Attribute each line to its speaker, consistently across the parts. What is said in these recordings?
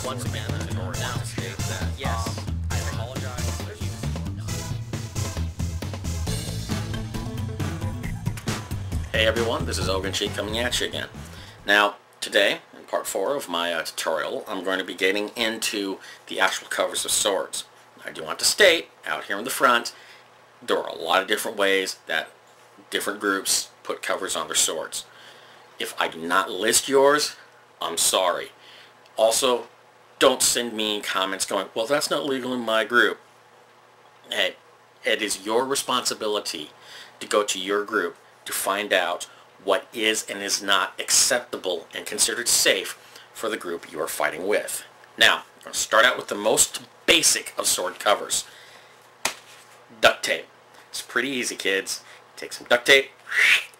Speaker 1: Once again, now, yes, I apologize. Hey everyone, this is Ogun Cheek coming at you again. Now, today, in part 4 of my tutorial, I'm going to be getting into the actual covers of swords. I do want to state, out here in the front, there are a lot of different ways that different groups put covers on their swords. If I do not list yours, I'm sorry. Also, don't send me comments going, well, that's not legal in my group. Hey, it is your responsibility to go to your group to find out what is and is not acceptable and considered safe for the group you are fighting with. Now, I'm going to start out with the most basic of sword covers. Duct tape. It's pretty easy, kids. Take some duct tape,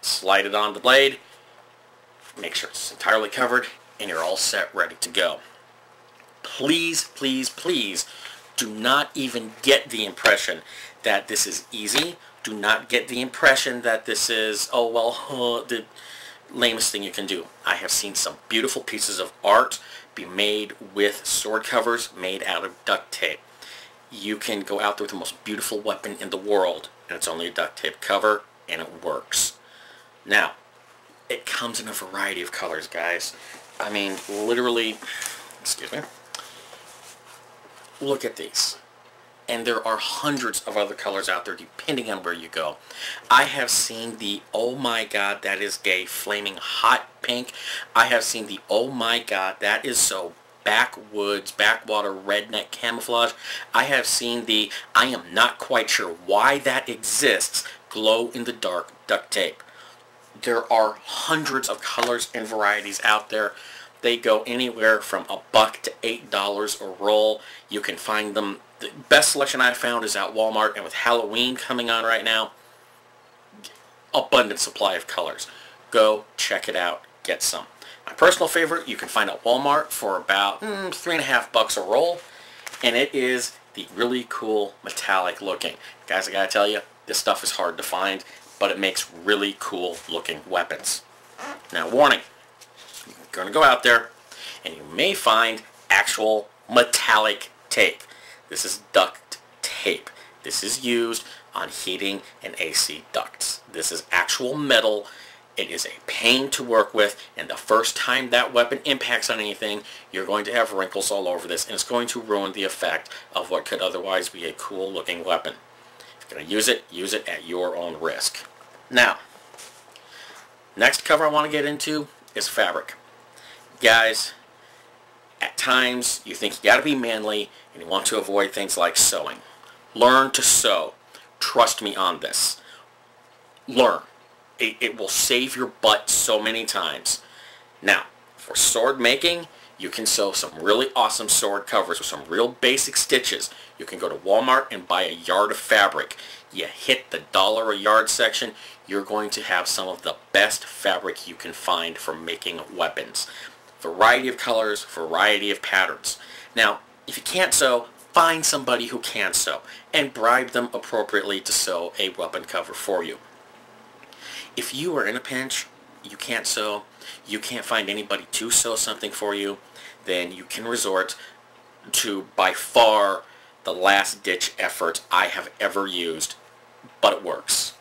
Speaker 1: slide it on the blade, make sure it's entirely covered, and you're all set, ready to go. Please, please, please do not even get the impression that this is easy. Do not get the impression that this is, oh, well, the lamest thing you can do. I have seen some beautiful pieces of art be made with sword covers made out of duct tape. You can go out there with the most beautiful weapon in the world, and it's only a duct tape cover, and it works. Now, it comes in a variety of colors, guys. I mean, literally, excuse me, look at these. And there are hundreds of other colors out there depending on where you go. I have seen the, oh my god, that is gay, flaming hot pink. I have seen the, oh my god, that is so backwoods, backwater, redneck camouflage. I have seen the, I am not quite sure why that exists, glow-in-the-dark duct tape. There are hundreds of colors and varieties out there. They go anywhere from $1 to $8 a roll. You can find them. The best selection I've found is at Walmart, and with Halloween coming on right now, abundant supply of colors. Go check it out. Get some. My personal favorite you can find at Walmart for about $3.50 a roll, and it is the really cool metallic looking. Guys, I gotta tell you, this stuff is hard to find, but it makes really cool looking weapons. Now, warning. You're going to go out there, and you may find actual metallic tape. This is duct tape. This is used on heating and AC ducts. This is actual metal. It is a pain to work with, and the first time that weapon impacts on anything, you're going to have wrinkles all over this, and it's going to ruin the effect of what could otherwise be a cool looking weapon. If you're going to use it at your own risk. Now, next cover I want to get into is fabric. Guys, at times you think you got to be manly and you want to avoid things like sewing. Learn to sew. Trust me on this. Learn. It will save your butt so many times. Now, for sword making, you can sew some really awesome sword covers with some real basic stitches. You can go to Walmart and buy a yard of fabric. You hit the $1 a yard section, you're going to have some of the best fabric you can find for making weapons. Variety of colors, variety of patterns. Now, if you can't sew, find somebody who can sew and bribe them appropriately to sew a weapon cover for you. If you are in a pinch, you can't sew, you can't find anybody to sew something for you, then you can resort to by far the last ditch effort I have ever used, but it works.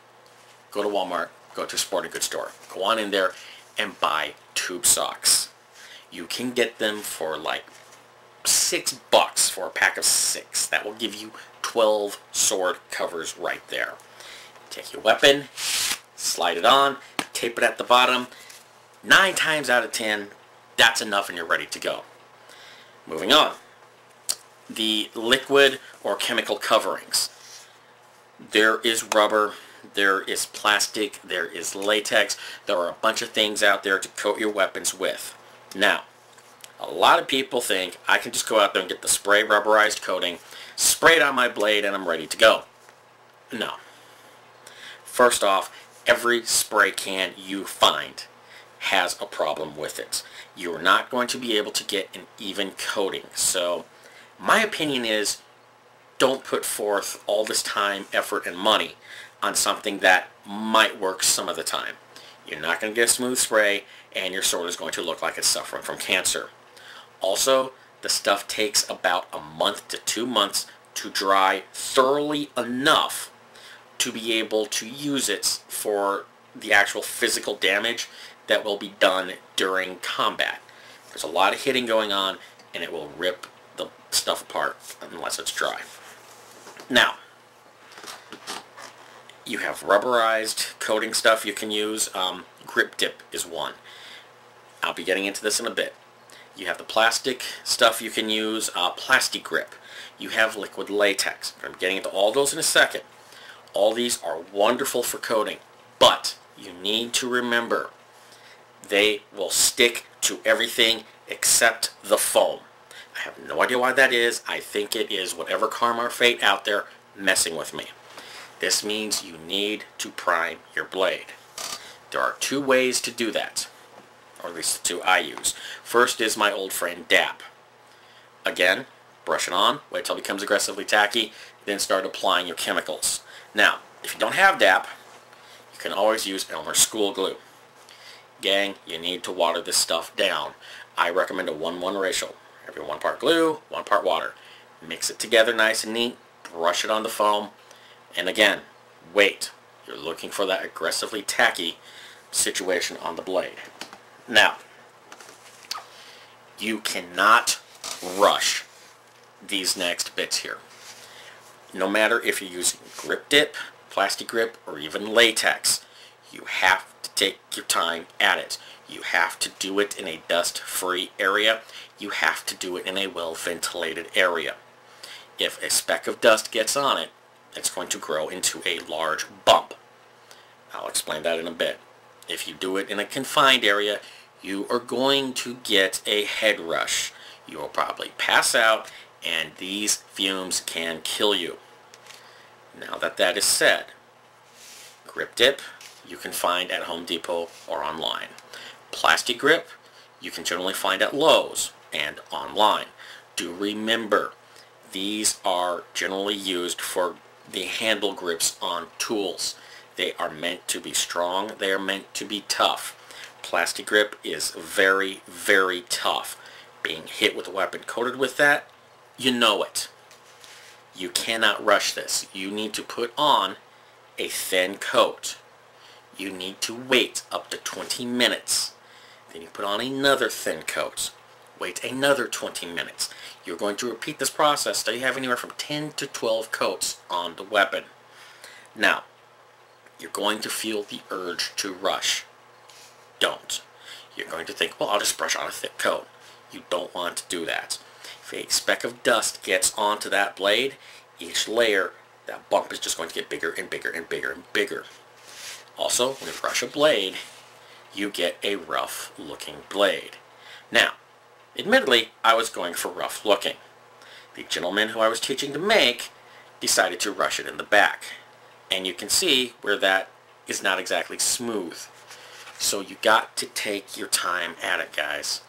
Speaker 1: Go to Walmart, go to a sporting goods store, go on in there and buy tube socks. You can get them for like $6 for a pack of 6. That will give you 12 sword covers right there. Take your weapon, slide it on, tape it at the bottom. 9 times out of 10, that's enough and you're ready to go. Moving on. The liquid or chemical coverings. There is rubber, there is plastic, there is latex. There are a bunch of things out there to coat your weapons with. Now, a lot of people think I can just go out there and get the spray rubberized coating, spray it on my blade, and I'm ready to go. No. First off, every spray can you find has a problem with it. You are not going to be able to get an even coating. So, my opinion is, don't put forth all this time, effort, and money on something that might work some of the time. You're not going to get a smooth spray, and your sword is going to look like it's suffering from cancer. Also, the stuff takes about a month to 2 months to dry thoroughly enough to be able to use it for the actual physical damage that will be done during combat. There's a lot of hitting going on, and it will rip the stuff apart unless it's dry. Now, you have rubberized coating stuff you can use. Grip Dip is one. I'll be getting into this in a bit. You have the plastic stuff you can use, Plasti Grip. You have liquid latex. I'm getting into all those in a second. All these are wonderful for coating, but you need to remember they will stick to everything except the foam. I have no idea why that is. I think it is whatever Karma or Fate out there messing with me. This means you need to prime your blade. There are two ways to do that, or at least the two I use. First is my old friend DAP. Again, brush it on, wait till it becomes aggressively tacky, then start applying your chemicals. Now, if you don't have DAP, you can always use Elmer's School Glue. Gang, you need to water this stuff down. I recommend a 1:1 ratio. Every 1 part glue, 1 part water. Mix it together nice and neat, brush it on the foam, and again, wait. You're looking for that aggressively tacky situation on the blade. Now, you cannot rush these next bits here. No matter if you're using Grip Dip, Plasti Grip, or even latex, you have to take your time at it. You have to do it in a dust-free area. You have to do it in a well-ventilated area. If a speck of dust gets on it, it's going to grow into a large bump. I'll explain that in a bit. If you do it in a confined area, you are going to get a head rush. You will probably pass out, and these fumes can kill you. Now that that is said, Grip Dip you can find at Home Depot or online. Plasti Grip you can generally find at Lowe's and online. Do remember, these are generally used for the handle grips on tools. They are meant to be strong. They are meant to be tough. Plasti Grip is very, very tough. Being hit with a weapon coated with that, you know it. You cannot rush this. You need to put on a thin coat. You need to wait up to 20 minutes. Then you put on another thin coat. Wait another 20 minutes. You're going to repeat this process till you have anywhere from 10 to 12 coats on the weapon. Now, you're going to feel the urge to rush. Don't. You're going to think, well, I'll just brush on a thick coat. You don't want to do that. If a speck of dust gets onto that blade, each layer, that bump is just going to get bigger and bigger and bigger and bigger. Also, when you brush a blade, you get a rough looking blade. Now, admittedly, I was going for rough looking. The gentleman who I was teaching to make decided to rush it in the back. And you can see where that is not exactly smooth. So you got to take your time at it, guys.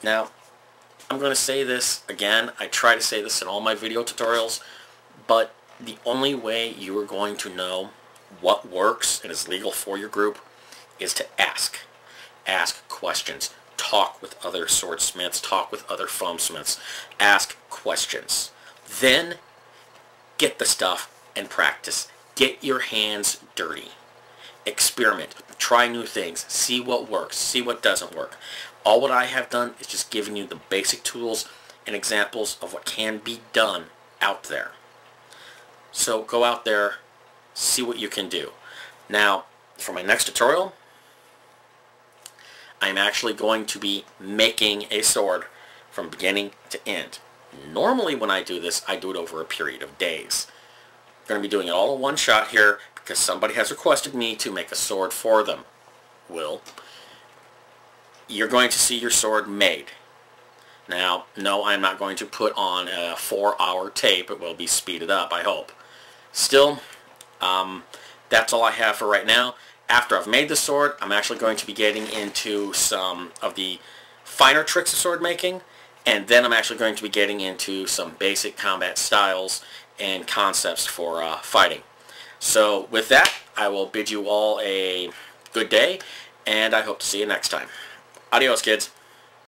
Speaker 1: Now, I'm going to say this again. I try to say this in all my video tutorials, but the only way you are going to know what works and is legal for your group is to ask. Ask questions. Talk with other swordsmiths. Talk with other foamsmiths. Ask questions. Then get the stuff and practice. Get your hands dirty. Experiment. Try new things. See what works. See what doesn't work. All what I have done is just giving you the basic tools and examples of what can be done out there. So go out there, see what you can do. Now, for my next tutorial, I'm actually going to be making a sword from beginning to end. Normally when I do this, I do it over a period of days. I'm going to be doing it all in one shot here because somebody has requested me to make a sword for them. Will, you're going to see your sword made. Now, no, I'm not going to put on a 4-hour tape. It will be speeded up, I hope. Still, that's all I have for right now. After I've made the sword, I'm actually going to be getting into some of the finer tricks of sword making, and then I'm actually going to be getting into some basic combat styles and concepts for fighting. So with that, I will bid you all a good day, and I hope to see you next time. Adios, kids.